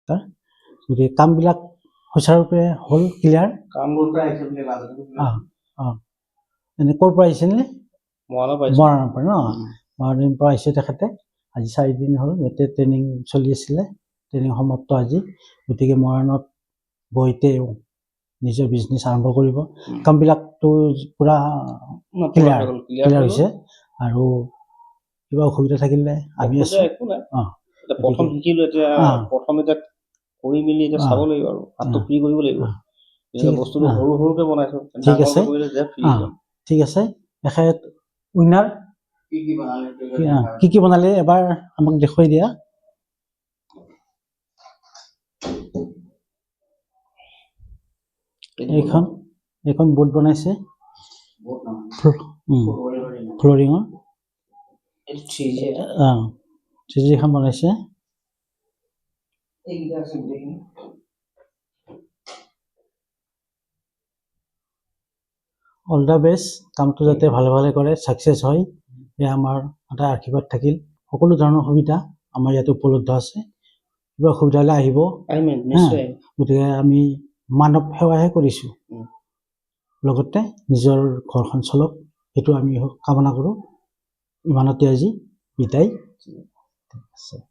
contractor গতিকে কামবিলাক সুচাৰুৰূপে হ'ল ক্লিয়াৰ এনে ক'ৰ পৰা আহিছিল নে মৰাণৰ পৰা মৰাণৰ পৰা আহিছে তেখেতে আজি 4 দিন হ'ল ইয়াতে ট্ৰেইনিং চলি আছিলে ট্ৰেইনিং সমাপ্ত আজি গতিকে মৰাণত গৈ তেওঁ নিজৰ বিজনেছ আৰম্ভ কৰিব কামবিলাকতো পূৰা ক্লিয়াৰ হৈছে আৰু কিবা অসুবিধা থাকিলে আমি আছোঁ প্ৰথম শিকিলোঁ এতিয়া প্ৰথম এতিয়া কৰি মেলি এতিয়া চাব লাগিব আৰু হাতটো ফ্ৰী কৰিব লাগিব বস্তুটো সৰু সৰুকৈ বনাইছোঁ ঠিক আছে এখেত উইনাৰ কি বনালে এবাৰ আমাক দেখুৱাই দিয়া এইখন বোৰ্ড বনাইছে ফ্ল'ৰিঙৰ 3G এখন বনাইছে অল দ্য বেষ্ট কামটো যাতে ভালে ভালে কৰে ছাকচেছ হয় এয়া আমাৰ এটা আশীৰ্বাদ থাকিল সকলো ধৰণৰ সুবিধা আমাৰ ইয়াতে উপলব্ধ আছে কিবা অসুবিধা হ'লে আহিব গতিকে আমি মানৱ সেৱাহে কৰিছোঁ লগতে নিজৰ ঘৰখন চলক সেইটো আমি কামনা কৰোঁ ইমানতে আজি বিদায় ঠিক আছে